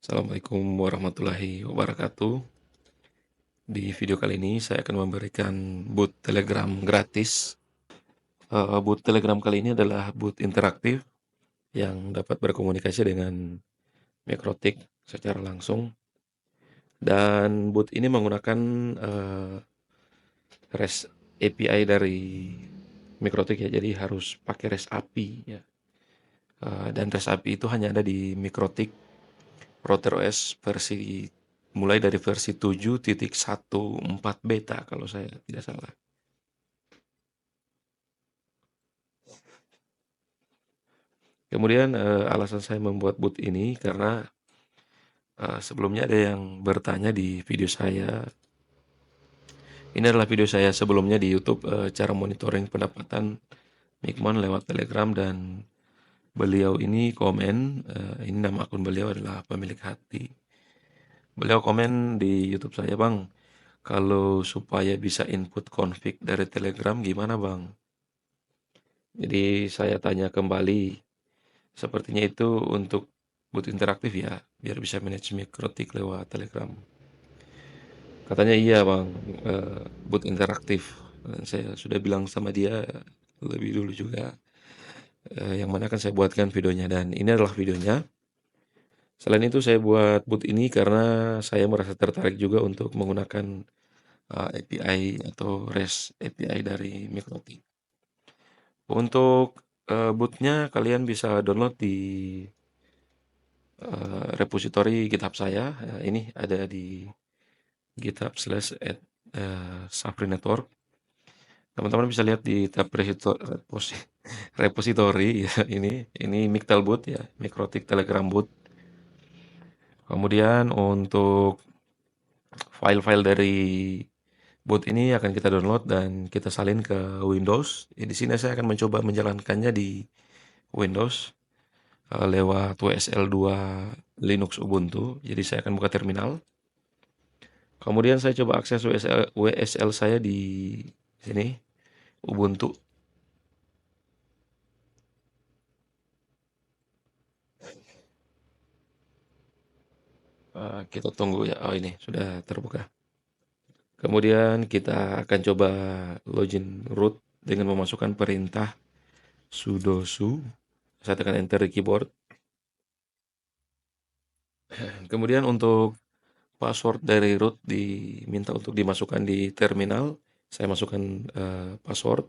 Assalamualaikum warahmatullahi wabarakatuh. Di video kali ini saya akan memberikan boot Telegram gratis. Boot Telegram kali ini adalah boot interaktif yang dapat berkomunikasi dengan Mikrotik secara langsung. Dan boot ini menggunakan REST API dari Mikrotik ya, jadi harus pakai REST API ya. Dan REST API itu hanya ada di Mikrotik Router OS versi mulai dari versi 7.14 beta kalau saya tidak salah. Kemudian alasan saya membuat boot ini karena sebelumnya ada yang bertanya di video saya. Ini adalah video saya sebelumnya di YouTube, cara monitoring pendapatan Mikmon lewat Telegram, dan beliau ini komen, ini nama akun beliau adalah Pemilik Hati. Beliau komen di YouTube saya, "Bang, kalau supaya bisa input config dari Telegram gimana, Bang?" Jadi saya tanya kembali, sepertinya itu untuk boot interaktif ya, biar bisa manage Mikrotik lewat Telegram. Katanya iya bang, boot interaktif. Dan saya sudah bilang sama dia lebih dulu juga, yang mana akan saya buatkan videonya, dan ini adalah videonya. Selain itu saya buat boot ini karena saya merasa tertarik juga untuk menggunakan API atau REST API dari Mikrotik. Untuk bootnya kalian bisa download di repositori GitHub saya. Ini ada di GitHub/@Safri Network. Teman-teman bisa lihat di tab repositori ya, ini Miktelboot ya, Mikrotik Telegram Boot. Kemudian untuk file-file dari boot ini akan kita download dan kita salin ke Windows. Di sini saya akan mencoba menjalankannya di Windows lewat WSL2 Linux Ubuntu. Jadi saya akan buka terminal. Kemudian saya coba akses WSL saya di sini, Ubuntu. Kita tunggu ya. Oh, ini sudah terbuka. Kemudian kita akan coba login root dengan memasukkan perintah sudo su. Saya tekan enter di keyboard. Kemudian untuk password dari root diminta untuk dimasukkan di terminal. Saya masukkan password.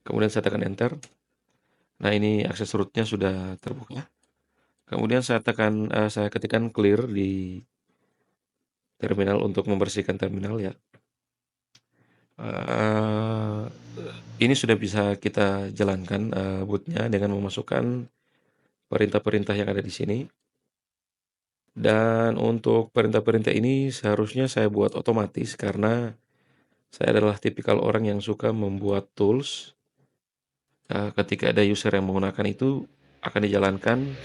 Kemudian saya tekan enter. Nah, ini akses rootnya sudah terbuka. Kemudian saya ketikkan clear di terminal untuk membersihkan terminal ya. Eh, ini sudah bisa kita jalankan bootnya dengan memasukkan perintah-perintah yang ada di sini. Dan untuk perintah-perintah ini seharusnya saya buat otomatis karena saya adalah tipikal orang yang suka membuat tools. Ketika ada user yang menggunakan itu akan dijalankan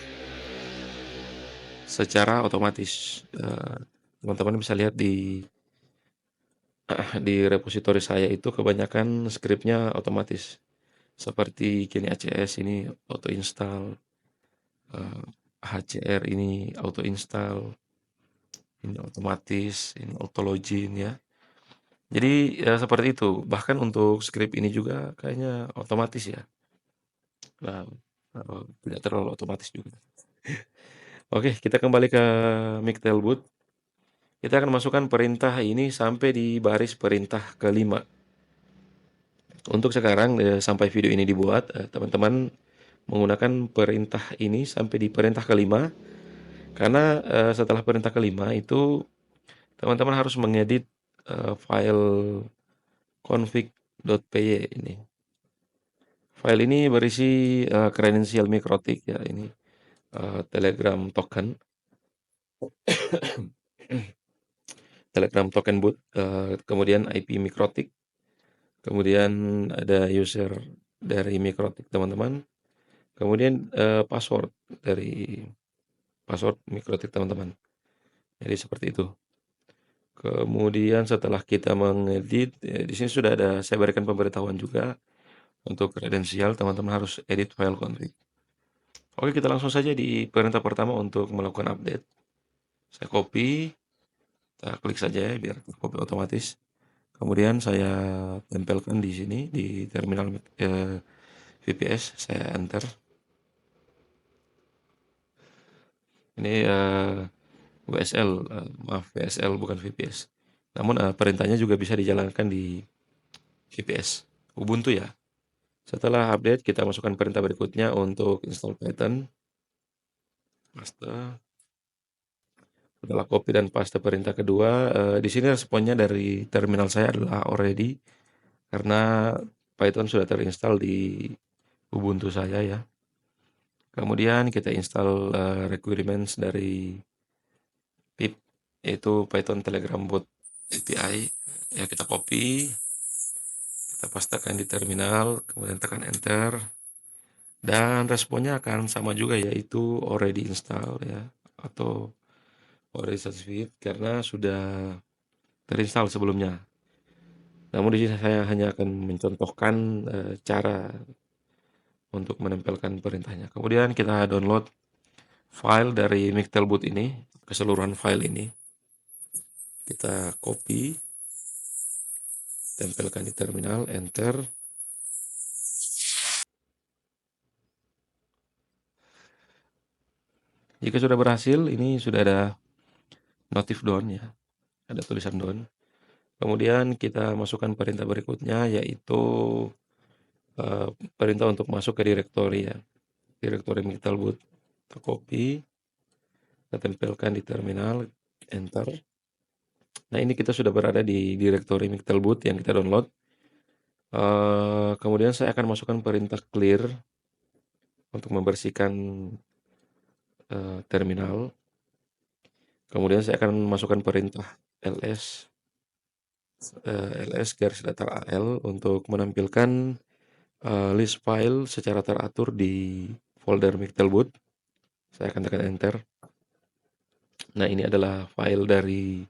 secara otomatis. Teman-teman bisa lihat di repositori saya itu kebanyakan scriptnya otomatis. Seperti Kini ACS ini auto install, HCR ini auto install, ini otomatis, ini auto login ya. Jadi ya seperti itu. Bahkan untuk script ini juga kayaknya otomatis ya. Nah, tidak terlalu otomatis juga. Oke, kita kembali ke Miktelboot. Kita akan masukkan perintah ini sampai di baris perintah kelima. Untuk sekarang sampai video ini dibuat, teman-teman menggunakan perintah ini sampai di perintah kelima. Karena setelah perintah kelima itu teman-teman harus mengedit file config.py ini. File ini berisi kredensial Mikrotik ya, ini Telegram token, Telegram token boot, kemudian IP Mikrotik, kemudian ada user dari Mikrotik teman-teman, kemudian password Mikrotik teman-teman. Jadi seperti itu. Kemudian setelah kita mengedit, di sini sudah ada, saya berikan pemberitahuan juga untuk kredensial, teman-teman harus edit file config. Oke, kita langsung saja di perintah pertama untuk melakukan update. Saya copy, kita klik saja ya biar copy otomatis. Kemudian saya tempelkan di sini di terminal VPS, saya enter. Ini WSL, maaf WSL bukan VPS. Namun perintahnya juga bisa dijalankan di VPS Ubuntu ya. Setelah update, kita masukkan perintah berikutnya untuk install Python. Paste. Setelah copy dan paste perintah kedua, di sini responnya dari terminal saya adalah already karena Python sudah terinstall di Ubuntu saya ya. Kemudian kita install requirements dari pip, yaitu Python Telegram Bot API. Ya, kita copy, kita pastekan di terminal, kemudian tekan enter. Dan responnya akan sama juga, yaitu already install ya, atau already certified karena sudah terinstall sebelumnya. Namun di sini saya hanya akan mencontohkan cara untuk menempelkan perintahnya. Kemudian kita download file dari Mictelboot ini, keseluruhan file ini. Kita copy, tempelkan di terminal, enter. Jika sudah berhasil, ini sudah ada notif down ya, ada tulisan down. Kemudian kita masukkan perintah berikutnya, yaitu perintah untuk masuk ke direktori ya, direktori Mictelboot. Kita copy, kita tempelkan di terminal, enter. Nah, ini kita sudah berada di direktori Mictelboot yang kita download. Kemudian saya akan masukkan perintah clear untuk membersihkan terminal. Kemudian saya akan masukkan perintah ls garis datar al untuk menampilkan list file secara teratur di folder Mictelboot. Saya akan tekan enter. Nah, ini adalah file dari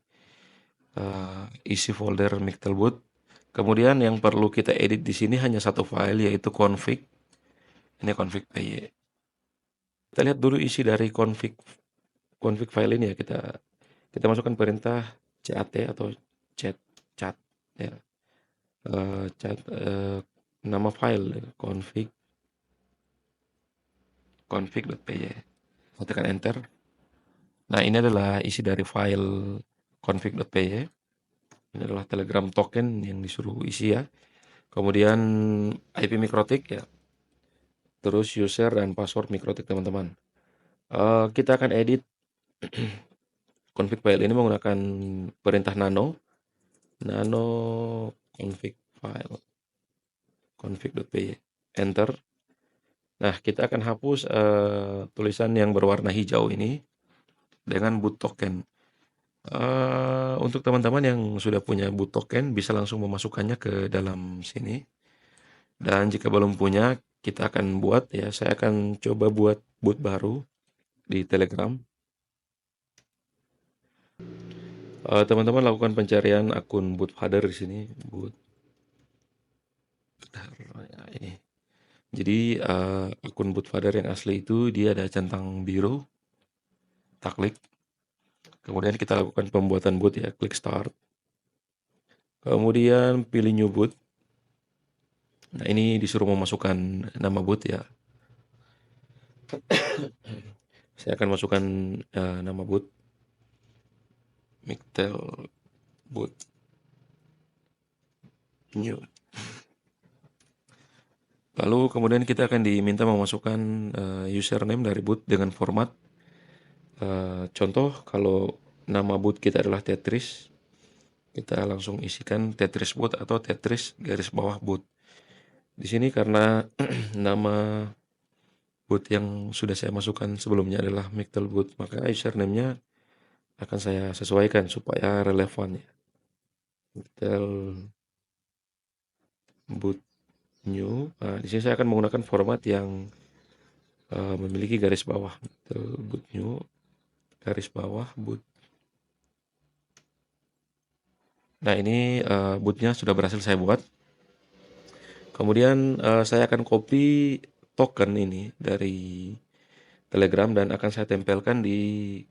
isi folder Mictelboot. Kemudian yang perlu kita edit di sini hanya satu file, yaitu config. Ini config py. Kita lihat dulu isi dari config file ini ya. Kita masukkan perintah cat atau cat ya. Nama file config.py. Saya tekan enter. Nah, ini adalah isi dari file config.py. Ini adalah Telegram token yang disuruh isi ya. Kemudian IP mikrotik ya. Terus user dan password mikrotik teman-teman. Kita akan edit config file ini menggunakan perintah nano config file config.py, enter. Nah, kita akan hapus tulisan yang berwarna hijau ini dengan boot token. Untuk teman-teman yang sudah punya boot token bisa langsung memasukkannya ke dalam sini. Dan jika belum punya, kita akan buat ya. Saya akan coba buat boot baru di Telegram. Teman-teman lakukan pencarian akun bootfather di sini, boot. Ya, ini. Jadi akun bootfather yang asli itu dia ada centang biru. Kita klik. Kemudian kita lakukan pembuatan boot ya, klik start. Kemudian pilih new boot. Nah, ini disuruh memasukkan nama boot ya. Saya akan masukkan nama boot. Mictelboot new. Lalu kemudian kita akan diminta memasukkan username dari boot dengan format. Contoh kalau nama boot kita adalah Tetris, kita langsung isikan Tetris boot atau Tetris garis bawah boot. Di sini karena nama boot yang sudah saya masukkan sebelumnya adalah Mictelboot, maka username-nya akan saya sesuaikan supaya relevan ya. Mictelboot new. Nah, di sini saya akan menggunakan format yang memiliki garis bawah. Mictelboot new garis bawah boot. Nah, ini bootnya sudah berhasil saya buat. Kemudian saya akan copy token ini dari Telegram dan akan saya tempelkan di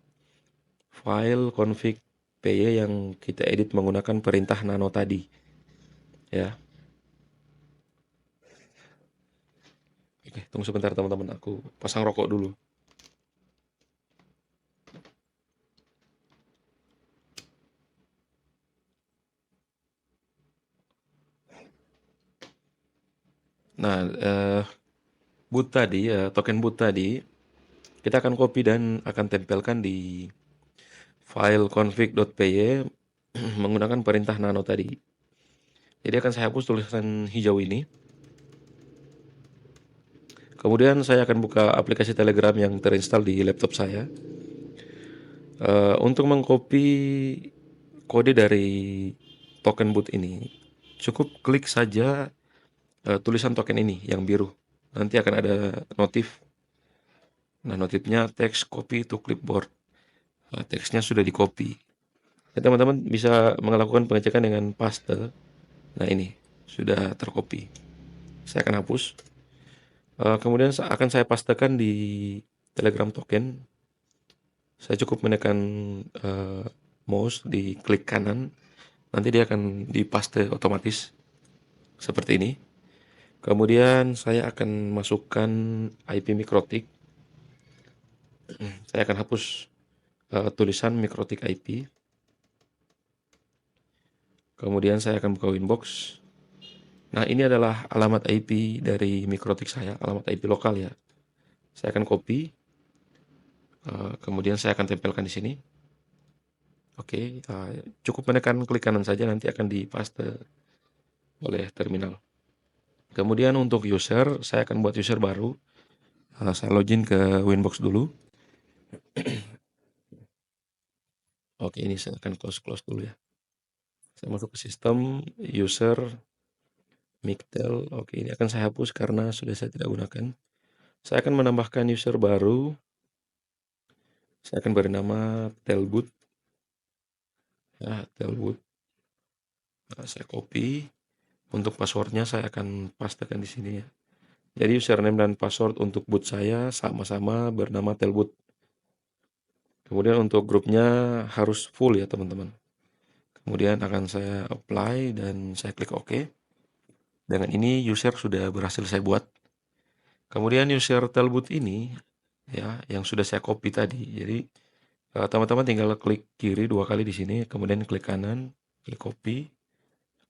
file config py yang kita edit menggunakan perintah nano tadi, ya. Oke, tunggu sebentar teman-teman, aku pasang rokok dulu. Nah, boot tadi, token boot tadi, kita akan copy dan akan tempelkan di file config.py menggunakan perintah nano tadi. Jadi akan saya hapus tulisan hijau ini. Kemudian saya akan buka aplikasi Telegram yang terinstall di laptop saya. Untuk mengcopy kode dari token boot ini, cukup klik saja tulisan token ini yang biru. Nanti akan ada notif. Nah, notifnya teks copy to clipboard. Teksnya sudah di copy. Ya, teman-teman bisa melakukan pengecekan dengan paste. Nah, ini sudah tercopy. Saya akan hapus. Kemudian akan saya pastekan di Telegram token. Saya cukup menekan mouse di klik kanan. Nanti dia akan dipaste otomatis seperti ini. Kemudian saya akan masukkan IP mikrotik. Saya akan hapus tulisan mikrotik IP. Kemudian saya akan buka Winbox. Nah, ini adalah alamat IP dari mikrotik saya, alamat IP lokal ya. Saya akan copy. Kemudian saya akan tempelkan di sini. Oke, cukup menekan klik kanan saja, nanti akan dipaste oleh terminal. Kemudian untuk user, saya akan buat user baru. Saya login ke Winbox dulu. Oke, ini saya akan close dulu ya. Saya masuk ke sistem, user, Mictel. Oke, ini akan saya hapus karena sudah saya tidak gunakan. Saya akan menambahkan user baru. Saya akan beri nama Telboot. Ya, Telboot. Nah, saya copy. Untuk passwordnya saya akan pastekan di sini ya. Jadi username dan password untuk boot saya sama-sama bernama Telboot. Kemudian untuk grupnya harus full ya teman-teman. Kemudian akan saya apply dan saya klik OK. Dengan ini user sudah berhasil saya buat. Kemudian user Telboot ini ya yang sudah saya copy tadi. Jadi teman-teman tinggal klik kiri 2 kali di sini, kemudian klik kanan, klik copy,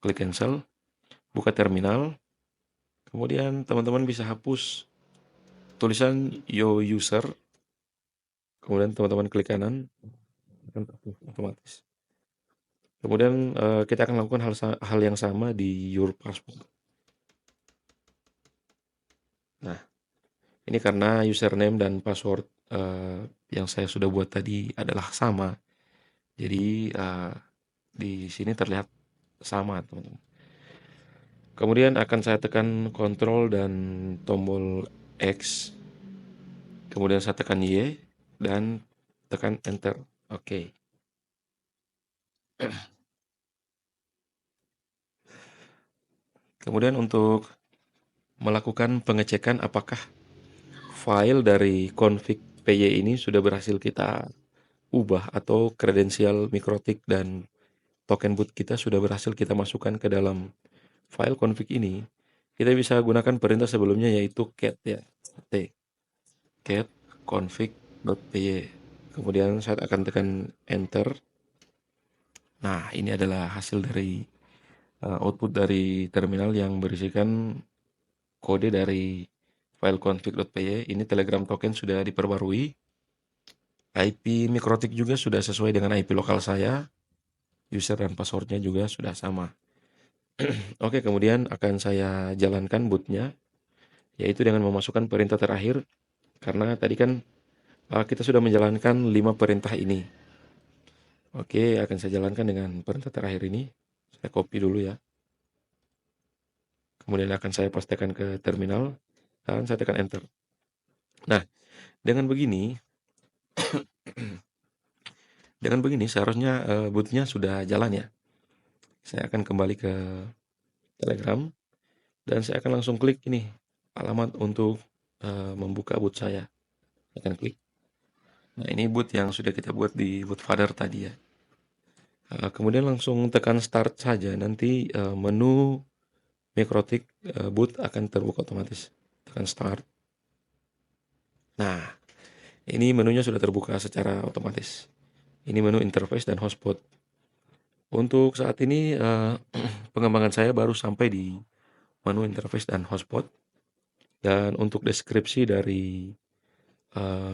klik cancel, buka terminal. Kemudian teman-teman bisa hapus tulisan yo user. Kemudian teman-teman klik kanan, akan terhapus otomatis. Kemudian kita akan lakukan hal yang sama di your password. Nah, ini karena username dan password yang saya sudah buat tadi adalah sama. Jadi di sini terlihat sama, teman-teman. Kemudian akan saya tekan Ctrl dan tombol X. Kemudian saya tekan Y dan tekan Enter. Oke. Kemudian untuk melakukan pengecekan apakah file dari config py ini sudah berhasil kita ubah atau kredensial mikrotik dan token boot kita sudah berhasil kita masukkan ke dalam file config ini, kita bisa gunakan perintah sebelumnya yaitu cat ya. Cat config.py. Kemudian saya akan tekan enter. Nah, ini adalah hasil dari output dari terminal yang berisikan kode dari file config.py. Ini Telegram token sudah diperbarui. IP mikrotik juga sudah sesuai dengan IP lokal saya. User dan passwordnya juga sudah sama. Oke, kemudian akan saya jalankan bootnya, yaitu dengan memasukkan perintah terakhir. Karena tadi kan kita sudah menjalankan 5 perintah ini. Oke, akan saya jalankan dengan perintah terakhir ini. Saya copy dulu ya. Kemudian akan saya pastekan ke terminal dan saya tekan enter. Nah, dengan begini seharusnya bootnya sudah jalan ya. Saya akan kembali ke Telegram dan saya akan langsung klik ini alamat untuk membuka boot saya. Akan klik. Nah, ini boot yang sudah kita buat di Bootfather tadi ya. Kemudian langsung tekan start saja, nanti menu Mikrotik boot akan terbuka otomatis. Tekan start. Nah, ini menunya sudah terbuka secara otomatis. Ini menu interface dan hotspot. Untuk saat ini pengembangan saya baru sampai di menu interface dan hotspot. Dan untuk deskripsi dari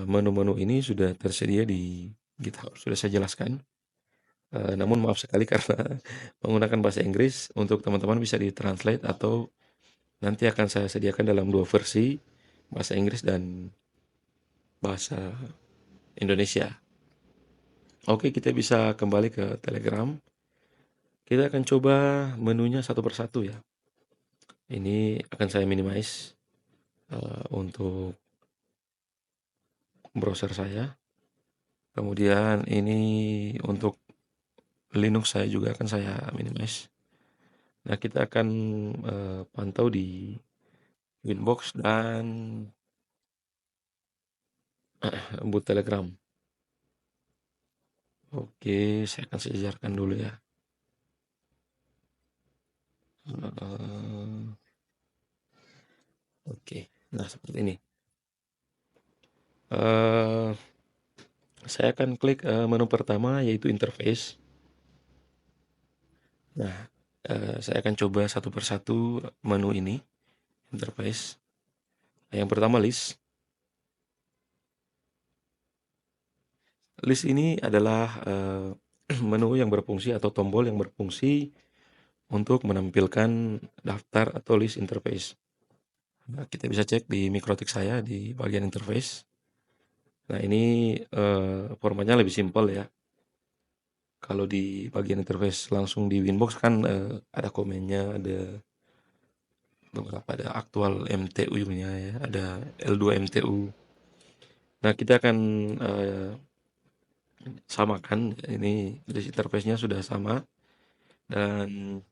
menu-menu ini sudah tersedia di GitHub, sudah saya jelaskan. Namun maaf sekali karena menggunakan bahasa Inggris, untuk teman-teman bisa ditranslate atau nanti akan saya sediakan dalam 2 versi, bahasa Inggris dan bahasa Indonesia. Oke, kita bisa kembali ke Telegram. Kita akan coba menunya satu persatu ya. Ini akan saya minimize untuk browser saya. Kemudian ini untuk Linux saya juga akan saya minimize. Nah, kita akan pantau di Winbox dan boot Telegram. Oke, saya akan sejarkan dulu ya. Oke, nah seperti ini. Eh, saya akan klik menu pertama yaitu interface. Nah, saya akan coba satu persatu menu ini, interface. Yang pertama list. List ini adalah menu yang berfungsi atau tombol yang berfungsi untuk menampilkan daftar atau list interface. Nah, kita bisa cek di Mikrotik saya di bagian interface. Nah, ini formatnya lebih simpel ya. Kalau di bagian interface langsung di Winbox kan ada komennya, ada beberapa, ada aktual MTU-nya ya, ada L2 MTU. Nah, kita akan samakan, ini list interface-nya sudah sama, dan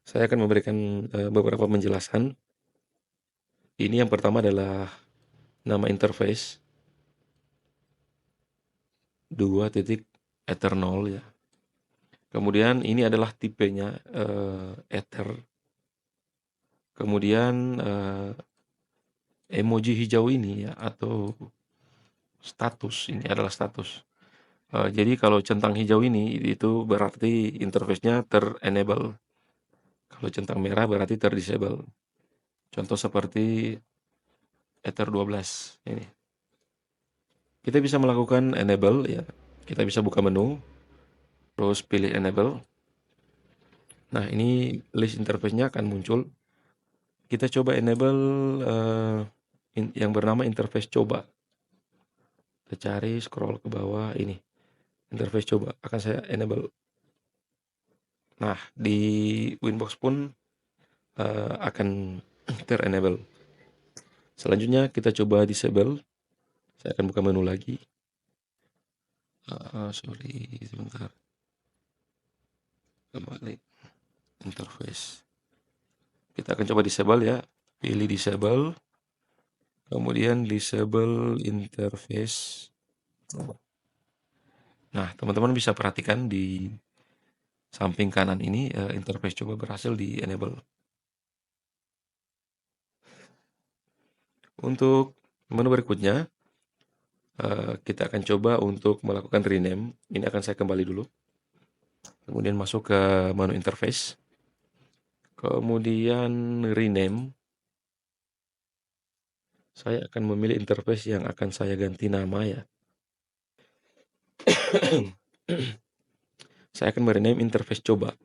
saya akan memberikan beberapa penjelasan. Ini yang pertama adalah nama interface 2.ether0 ya. Kemudian ini adalah tipenya Ether. Kemudian emoji hijau ini ya, atau status, ini adalah status. Jadi kalau centang hijau ini itu berarti interface-nya ter-enable. Kalau centang merah berarti ter-disable. Contoh seperti Ether 12 ini. Kita bisa melakukan enable ya. Kita bisa buka menu, terus pilih enable. Nah, ini list interface-nya akan muncul. Kita coba enable yang bernama interface coba. Kita cari, scroll ke bawah, ini interface coba akan saya enable. Nah, di Winbox pun akan ter-enable. Selanjutnya kita coba disable. Saya akan buka menu lagi. Sorry, sebentar. Kembali interface. Kita akan coba disable ya. Pilih disable. Kemudian disable interface. Nah, teman-teman bisa perhatikan di samping kanan ini interface coba berhasil di enable. Untuk menu berikutnya, kita akan coba untuk melakukan rename. Ini akan saya kembali dulu. Kemudian masuk ke menu interface. Kemudian rename. Saya akan memilih interface yang akan saya ganti nama ya. Saya akan merename interface coba.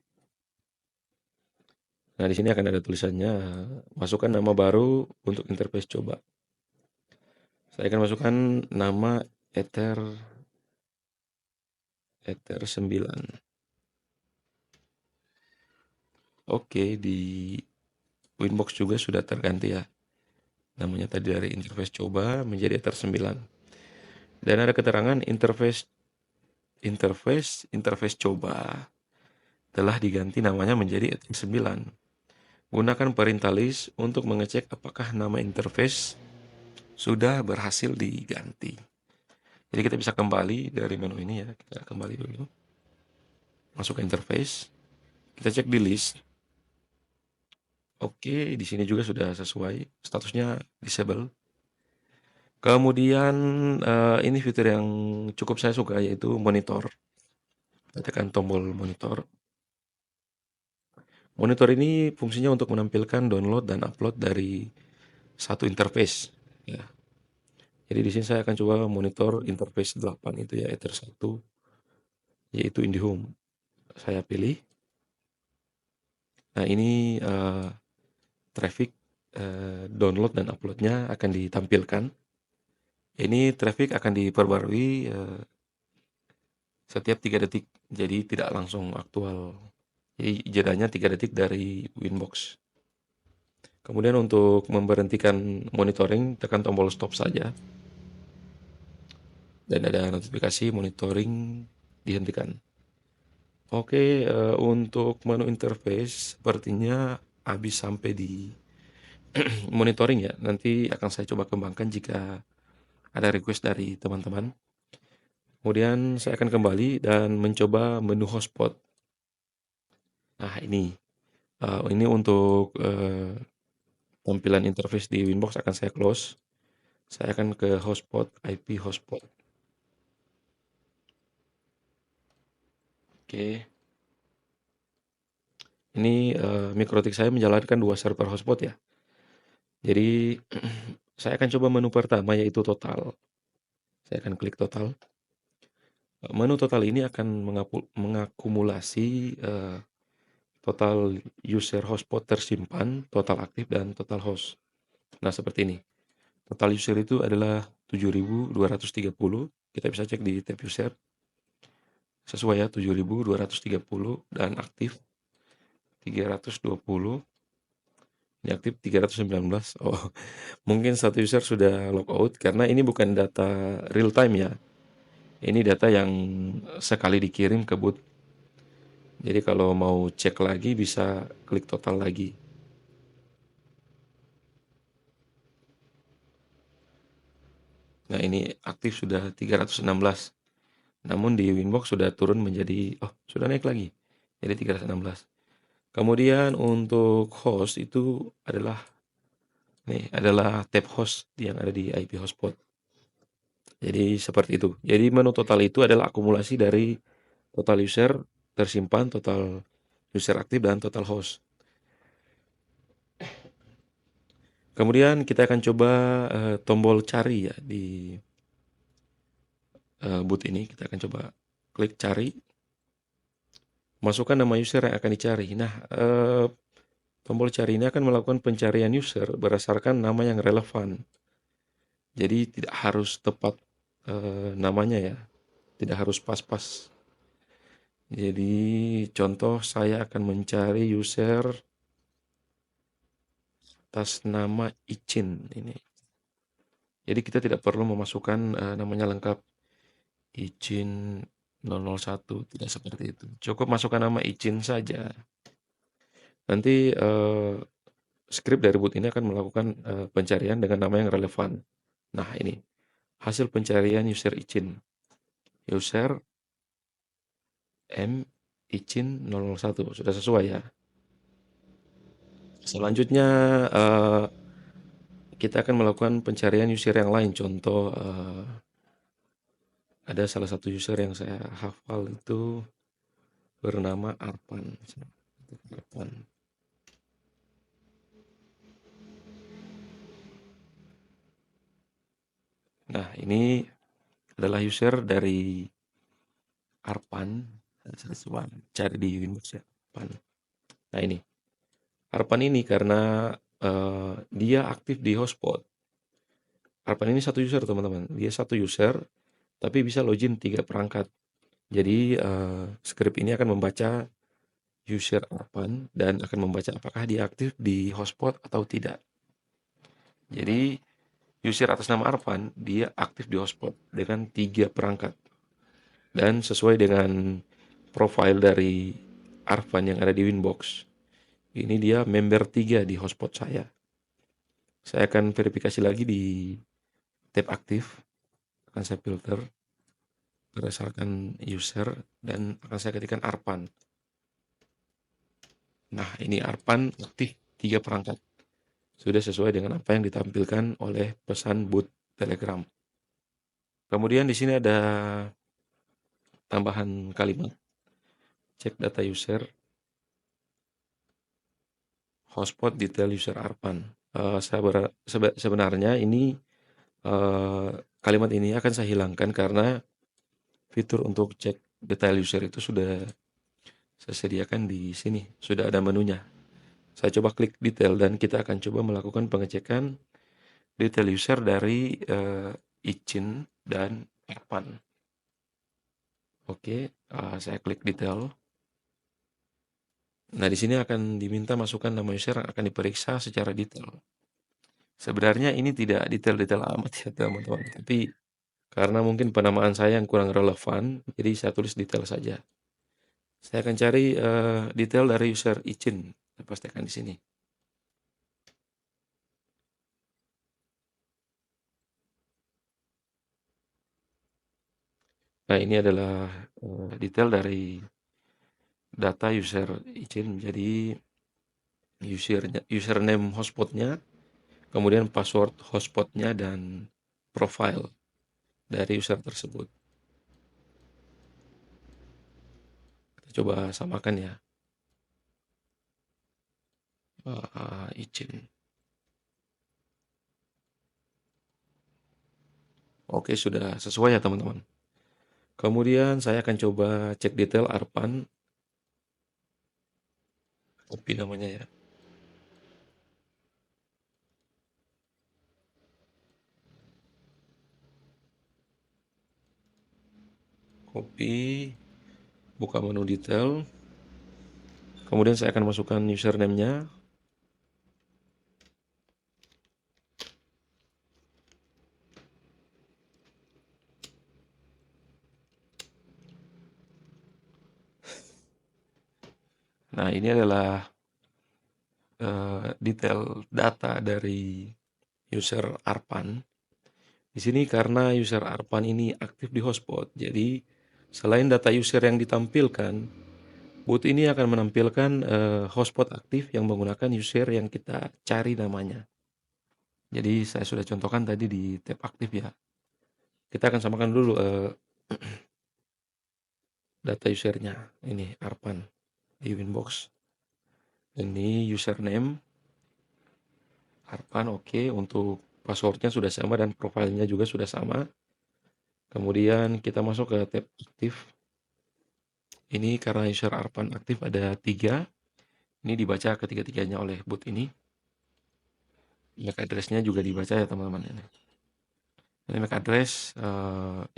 Nah, di sini akan ada tulisannya, masukkan nama baru untuk interface coba. Saya akan masukkan nama Ether 9. Oke, di Winbox juga sudah terganti ya. Namanya tadi dari interface coba menjadi Ether 9. Dan ada keterangan interface coba telah diganti namanya menjadi Ether 9. Gunakan perintah list untuk mengecek apakah nama interface sudah berhasil diganti. Jadi kita bisa kembali dari menu ini ya, kita kembali dulu. Masuk ke interface, kita cek di list. Oke, di sini juga sudah sesuai, statusnya disable. Kemudian ini fitur yang cukup saya suka yaitu monitor. Kita tekan tombol monitor. Monitor ini fungsinya untuk menampilkan download dan upload dari satu interface. Ya. Jadi di sini saya akan coba monitor interface 8 itu ya, Ether 1, yaitu IndiHome. Saya pilih. Nah ini traffic download dan uploadnya akan ditampilkan. Ini traffic akan diperbarui setiap 3 detik, jadi tidak langsung aktual. Jadi jedanya 3 detik dari Winbox. Kemudian untuk memberhentikan monitoring, tekan tombol stop saja. Dan ada notifikasi monitoring dihentikan. Oke, untuk menu interface sepertinya habis sampai di monitoring ya. Nanti akan saya coba kembangkan jika ada request dari teman-teman. Kemudian saya akan kembali dan mencoba menu hotspot. Nah ini untuk tampilan interface di Winbox akan saya close. Saya akan ke hotspot, IP hotspot. Oke. Ini MikroTik saya menjalankan 2 server hotspot ya. Jadi saya akan coba menu pertama yaitu total. Saya akan klik total. Menu total ini akan mengakumulasi total user hotspot tersimpan, total aktif, dan total host. Nah, seperti ini. Total user itu adalah 7.230. Kita bisa cek di tab user. Sesuai ya, 7.230 dan aktif 320. Ini aktif 319. Oh, mungkin satu user sudah logout karena ini bukan data real time ya. Ini data yang sekali dikirim ke boot. Jadi kalau mau cek lagi bisa klik total lagi. Nah, ini aktif sudah 316. Namun di Winbox sudah turun menjadi sudah naik lagi. Jadi 316. Kemudian untuk host itu adalah tab host yang ada di IP hotspot. Jadi seperti itu. Jadi menu total itu adalah akumulasi dari total user tersimpan, total user aktif, dan total host. Kemudian kita akan coba tombol cari ya di boot ini. Kita akan coba klik cari. Masukkan nama user yang akan dicari. Nah, tombol cari ini akan melakukan pencarian user berdasarkan nama yang relevan. Jadi tidak harus tepat namanya ya. Tidak harus pas-pas. Jadi contoh saya akan mencari user atas nama Icin ini. Jadi kita tidak perlu memasukkan namanya lengkap. Icin 001, tidak seperti itu. Cukup masukkan nama Icin saja. Nanti script dari boot ini akan melakukan pencarian dengan nama yang relevan. Nah, ini hasil pencarian user Icin. User M Icin 001 sudah sesuai ya. Selanjutnya kita akan melakukan pencarian user yang lain. Contoh ada salah satu user yang saya hafal itu bernama Arpan. Nah, ini adalah user dari Arpan. Saya coba cari di Windows ya, Arpan. Nah, ini Arpan ini karena dia aktif di hotspot. Arpan ini satu user teman-teman. Dia satu user, tapi bisa login 3 perangkat. Jadi script ini akan membaca user Arpan dan akan membaca apakah dia aktif di hotspot atau tidak. Jadi user atas nama Arpan dia aktif di hotspot dengan 3 perangkat. Dan sesuai dengan profile dari Arfan yang ada di Winbox, Ini dia member 3 di hotspot saya. Saya akan verifikasi lagi di tab aktif, akan saya filter berdasarkan user dan akan saya ketikkan Arpan. Nah, ini Arpan aktif 3 perangkat. Sudah sesuai dengan apa yang ditampilkan oleh pesan boot Telegram. Kemudian di sini ada tambahan kalimat, cek data user, hotspot detail user Arpan. Sebenarnya ini kalimat ini akan saya hilangkan karena fitur untuk cek detail user itu sudah saya sediakan di sini, sudah ada menunya. Saya coba klik detail dan kita akan coba melakukan pengecekan detail user dari izin dan Arpan. Oke, saya klik detail. Nah, di sini akan diminta masukkan nama user yang akan diperiksa secara detail. Sebenarnya ini tidak detail-detail amat ya teman-teman, tapi karena mungkin penamaan saya yang kurang relevan, jadi saya tulis detail saja. Saya akan cari detail dari user izin, saya pastikan di sini. Nah, ini adalah detail dari data user izin. Jadi username hotspotnya, kemudian password hotspotnya dan profile dari user tersebut. Kita coba samakan ya. Izin. Oke, sudah sesuai ya teman-teman. Kemudian saya akan coba cek detail Arpan. Copy namanya ya. Copy, buka menu detail. Kemudian saya akan masukkan username-nya. Nah, ini adalah detail data dari user Arpan. Di sini karena user Arpan ini aktif di hotspot, jadi selain data user yang ditampilkan, boot ini akan menampilkan hotspot aktif yang menggunakan user yang kita cari namanya. Jadi saya sudah contohkan tadi di tab aktif ya. Kita akan samakan dulu data usernya. Ini Arpan di Winbox. Ini username Arpan, oke. Untuk passwordnya sudah sama dan profilnya juga sudah sama. Kemudian kita masuk ke tab aktif. Ini karena user Arpan aktif ada 3. Ini dibaca ketiga-tiganya oleh boot ini. MAC address-nya juga dibaca ya teman-teman. Ini MAC address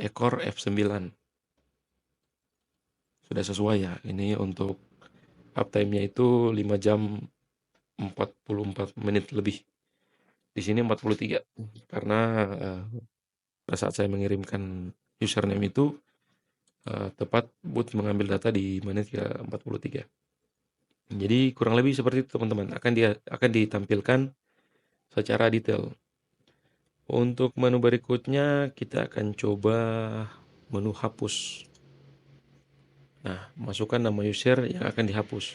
ekor F9. Sudah sesuai ya. Ini untuk uptime-nya itu 5 jam 44 menit lebih. Di sini 43 karena pada saat saya mengirimkan username itu tepat boot mengambil data di menit ke 43. Jadi kurang lebih seperti itu teman-teman. Akan ditampilkan secara detail. Untuk menu berikutnya kita akan coba menu hapus. Nah, masukkan nama user yang akan dihapus.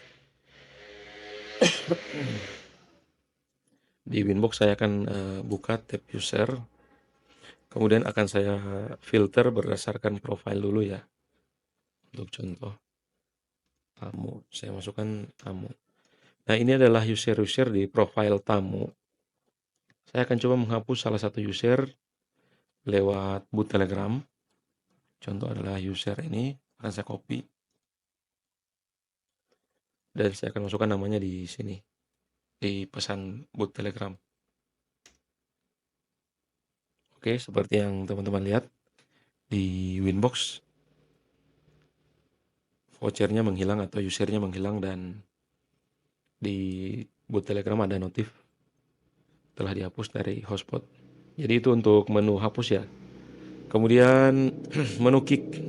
Di Winbox saya akan buka tab user. Kemudian akan saya filter berdasarkan profile dulu ya. Untuk contoh tamu, saya masukkan tamu. Nah, ini adalah user-user di profile tamu. Saya akan coba menghapus salah satu user lewat boot Telegram. Contoh adalah user ini, akan saya copy. Dan saya akan masukkan namanya di sini, di pesan boot Telegram. Oke, seperti yang teman-teman lihat di Winbox, vouchernya menghilang atau usernya menghilang dan di boot Telegram ada notif telah dihapus dari hotspot. Jadi itu untuk menu hapus ya. Kemudian menu kick.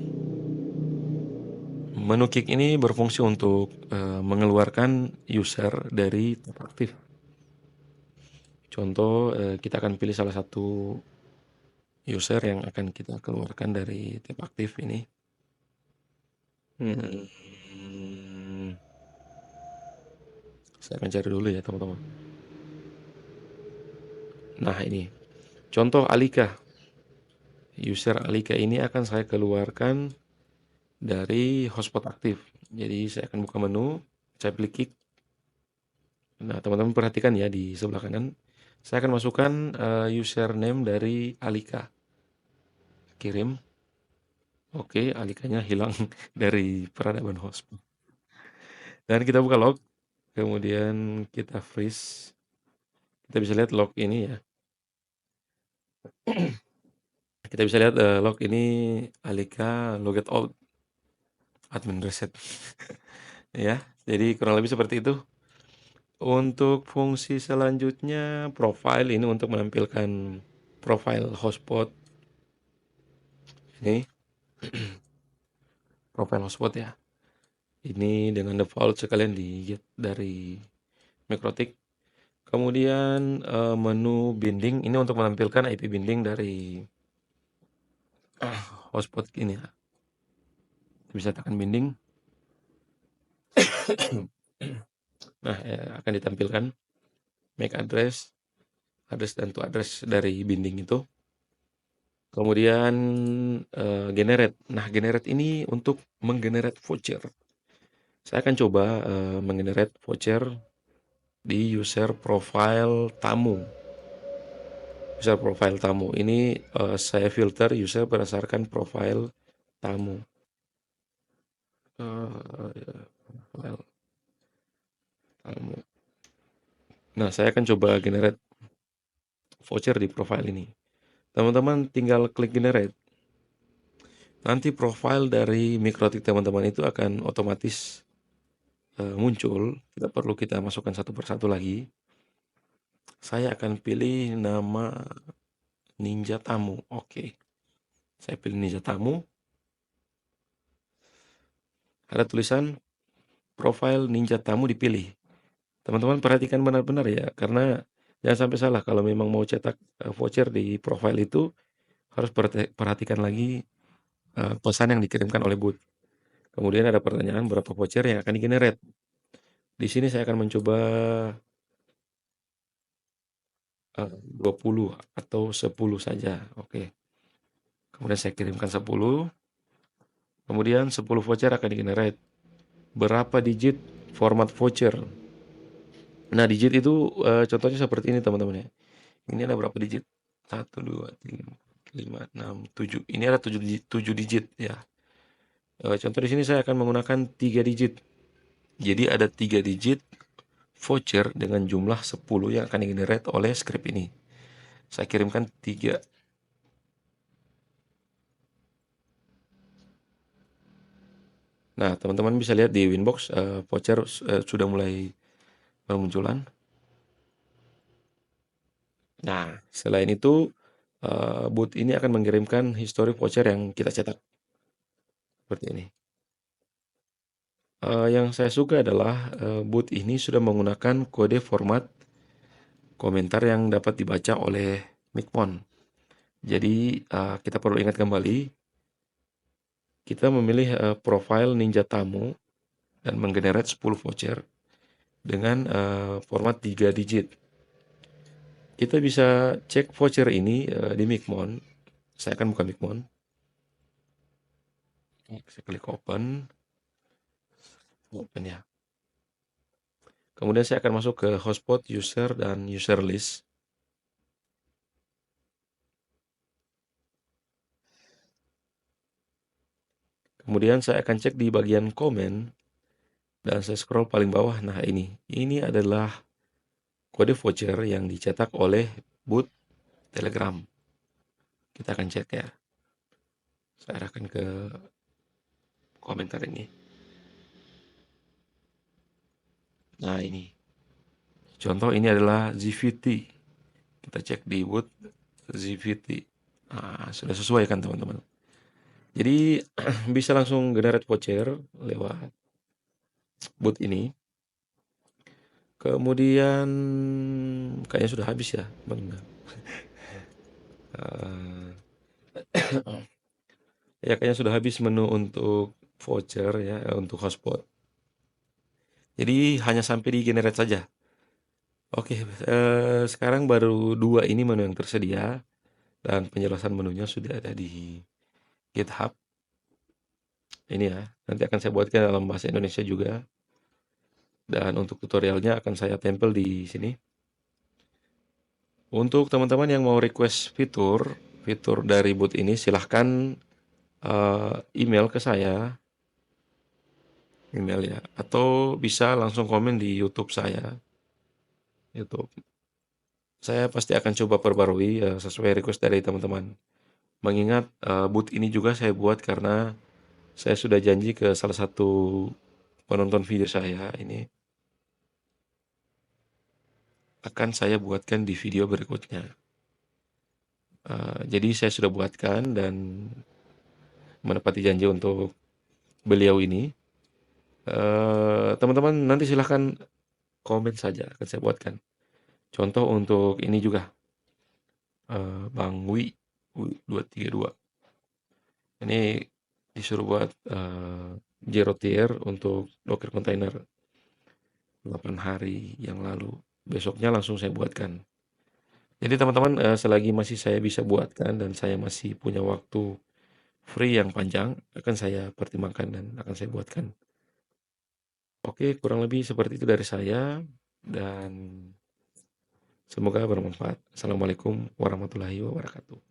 Menu kick ini berfungsi untuk mengeluarkan user dari tab aktif. Contoh, kita akan pilih salah satu user yang akan kita keluarkan dari tab aktif ini. Saya akan cari dulu ya teman-teman. Nah ini, contoh Alika. User Alika ini akan saya keluarkan dari hotspot aktif. Jadi saya akan buka menu, saya pilih kick. Nah teman-teman perhatikan ya di sebelah kanan. Saya akan masukkan username dari Alika. Kirim. Oke, Alikanya hilang dari peradaban hotspot. Dan kita buka log. Kemudian kita freeze. Kita bisa lihat log ini ya. Kita bisa lihat log ini Alika logout out. Admin reset. Ya, jadi kurang lebih seperti itu. Untuk fungsi selanjutnya, profile ini untuk menampilkan profile hotspot. Ini profile hotspot ya. Ini dengan default sekalian di get dari Mikrotik. Kemudian menu binding ini untuk menampilkan IP binding dari hotspot ini ya. Bisa tekan binding. Nah, akan ditampilkan MAC address, dan to address dari binding itu. Kemudian generate. Nah, generate ini untuk menggenerate voucher. Saya akan coba menggenerate voucher di user profile tamu. User profile tamu ini saya filter user berdasarkan profile tamu. Profile tamu. Nah, saya akan coba generate voucher di profile ini. Teman-teman tinggal klik generate. Nanti profile dari Mikrotik teman-teman itu akan otomatis muncul. Tidak perlu kita masukkan satu persatu lagi. Saya akan pilih nama Ninja Tamu. Oke. Saya pilih Ninja Tamu. Ada tulisan profile Ninja Tamu dipilih. Teman-teman perhatikan benar-benar ya, karena jangan sampai salah kalau memang mau cetak voucher di profile itu harus perhatikan lagi pesan yang dikirimkan oleh bot. Kemudian ada pertanyaan berapa voucher yang akan di-generate. Di sini saya akan mencoba 20 atau 10 saja. Oke. Kemudian saya kirimkan 10. Kemudian 10 voucher akan di-generate. Berapa digit format voucher? Nah, digit itu contohnya seperti ini teman-teman ya. Ini ada berapa digit? 1, 2, 3, 5, 6, 7. Ini ada 7 digit ya. Contoh di sini saya akan menggunakan 3 digit. Jadi ada 3 digit voucher dengan jumlah 10 yang akan di-generate oleh script ini. Saya kirimkan 3. Nah, teman-teman bisa lihat di Winbox voucher sudah mulai bermunculan. Nah, selain itu bot ini akan mengirimkan histori voucher yang kita cetak. Seperti ini. Yang saya suka adalah bot ini sudah menggunakan kode format komentar yang dapat dibaca oleh Mikmon. Jadi kita perlu ingat kembali, kita memilih profile Ninja Tamu dan menggenerate 10 voucher dengan format 3 digit. Kita bisa cek voucher ini di Mikmon. Saya akan buka Mikmon. Saya klik open. Open ya. Kemudian saya akan masuk ke hotspot, user, dan user list. Kemudian saya akan cek di bagian komen. Dan saya scroll paling bawah. Nah ini adalah kode voucher yang dicetak oleh bot Telegram. Kita akan cek ya. Saya arahkan ke komentar ini. Nah ini. Contoh ini adalah ZVT. Kita cek di bot ZVT. Nah, sudah sesuai kan teman-teman. Jadi bisa langsung generate voucher lewat bot ini. Kemudian kayaknya sudah habis ya, Bang Iqbal. Eee, ya kayaknya sudah habis menu untuk voucher ya, untuk hotspot. Jadi hanya sampai di generate saja. Oke, sekarang baru 2 ini menu yang tersedia dan penjelasan menunya sudah ada di GitHub. Ini ya, nanti akan saya buatkan dalam bahasa Indonesia juga dan untuk tutorialnya akan saya tempel di sini. Untuk teman-teman yang mau request fitur dari bot ini silahkan email ke saya, email ya, atau bisa langsung komen di YouTube saya, YouTube. Saya pasti akan coba perbarui sesuai request dari teman-teman. Mengingat bot ini juga saya buat karena saya sudah janji ke salah satu penonton video saya ini akan saya buatkan di video berikutnya. Jadi saya sudah buatkan dan menepati janji untuk beliau ini. Teman-teman nanti silahkan komen saja akan saya buatkan. Contoh untuk ini juga, Bang Wi 232. Ini disuruh buat zero tier untuk Docker container 8 hari yang lalu. Besoknya langsung saya buatkan. Jadi teman-teman selagi masih saya bisa buatkan dan saya masih punya waktu free yang panjang, akan saya pertimbangkan dan akan saya buatkan. Oke, kurang lebih seperti itu dari saya dan semoga bermanfaat. Assalamualaikum warahmatullahi wabarakatuh.